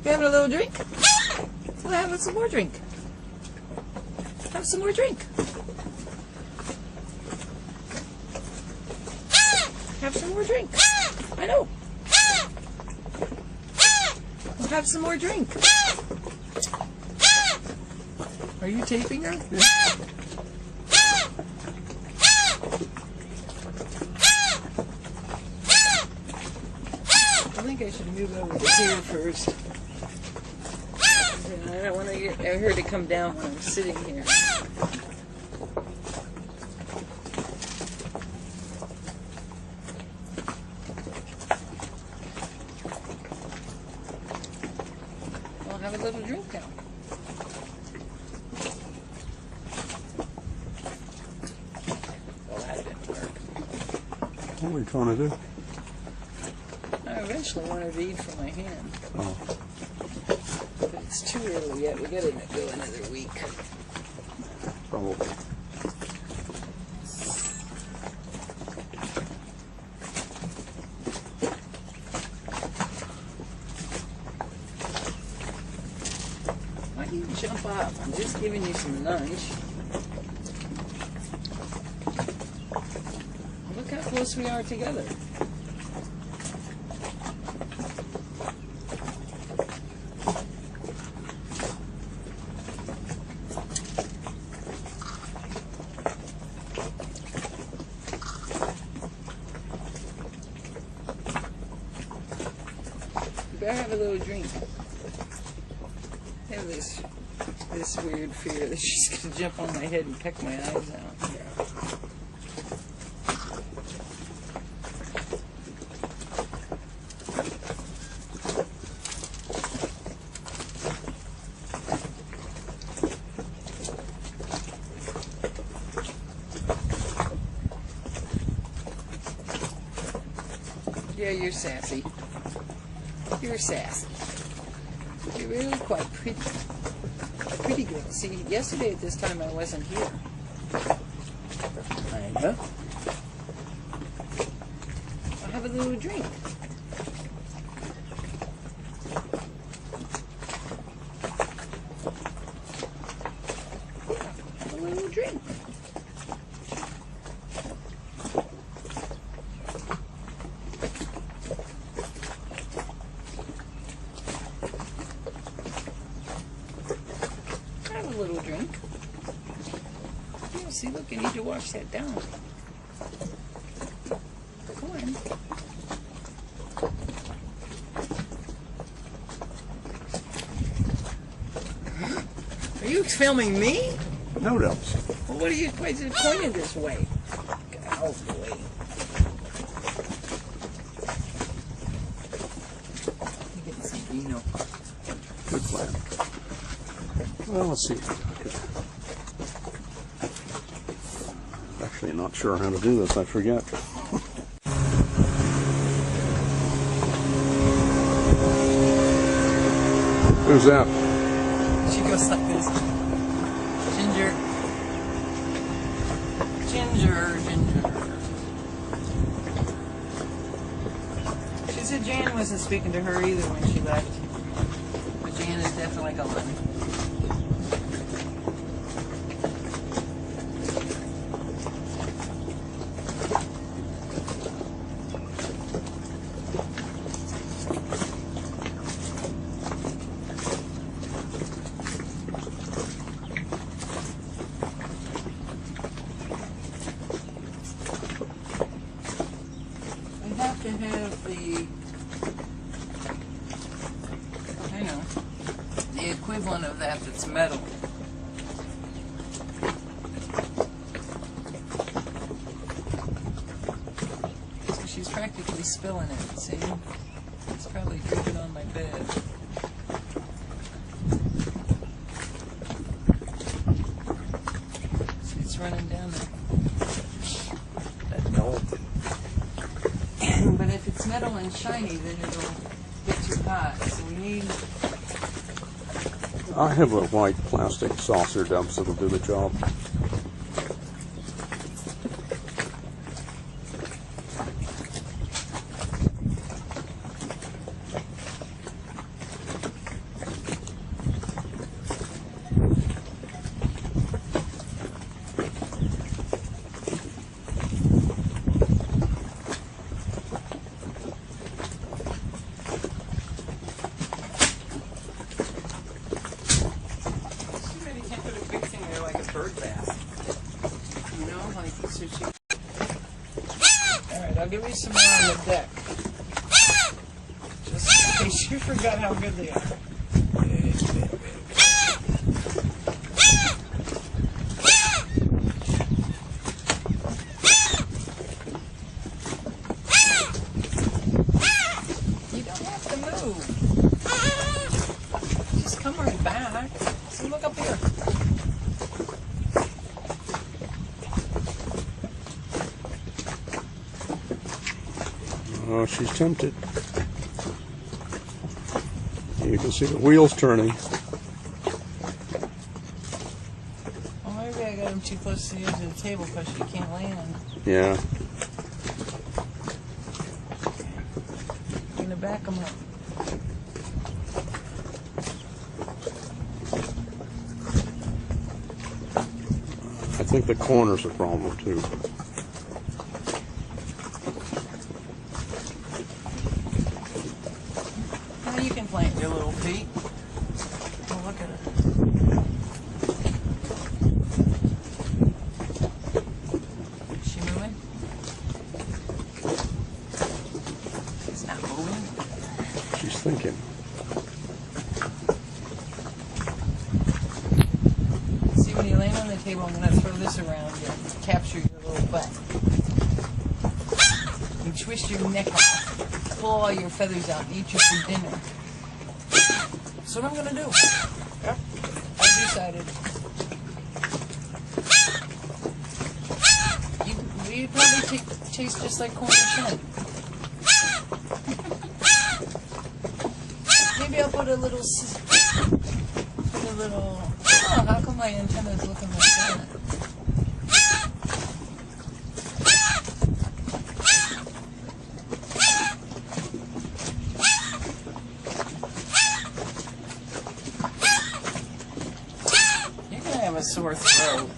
You having a little drink? Well, have some more drink. Have some more drink. Have some more drink. I know. Well, have some more drink. Are you taping her? Yeah. I think I should move over to here first. I don't want her to come down when I'm sitting here. I'll have a little drink now. Well, that didn't work. What are you trying to do? I eventually wanted to eat from my hand. Oh. But it's too early yet. We gotta go another week. Probably. Why do you jump up? I'm just giving you some lunch. Look how close we are together. You better have a little drink. I have this weird fear that she's gonna jump on my head and peck my eyes out. Yeah, you're sassy. You're sassy. You're really quite pretty. A pretty girl. See, yesterday at this time I wasn't here. I know. I'll have a little drink. Have a little drink. Have a little drink. Yeah, see, look, I need to wash that down. Come on. Are you filming me? No, Debs. Well, what are you pointing this way? Get out of the way. You get some vino. Good plan. Well, let's see. Actually, not sure how to do this. I forget. Who's that? She goes like this. Ginger. Ginger, Ginger. She said Jan wasn't speaking to her either when she left. But Jan is definitely gone. To have the, I know, the equivalent of that that's metal. So she's practically spilling it, see? It's probably dripping on my bed. See, it's running down there. That dope. But if it's metal and shiny, then it'll get too hot. So we need... I have a white plastic saucer, Debs, that'll do the job. I'll give you some more on the deck. Just in case you forgot how good they are. You don't have to move. Just come right back. See, look up here. Oh, she's tempted. You can see the wheels turning. Well, maybe I got him too close to the edge of the table because she can't land. Yeah. I'm going to back him up. I think the corner's a problem too. Now you can plant your little feet. Oh, look at it. Is she moving? It's not moving. She's thinking. See, when you land on the table, I'm going to throw this around you and capture your little butt. You twist your neck off, pull all your feathers out, and eat you for dinner. That's what I'm going to do. Yep. I've decided. You probably taste just like corn and shrimp. Maybe I'll put a little... Oh, how come my antenna's looking like that? You're gonna have a sore throat.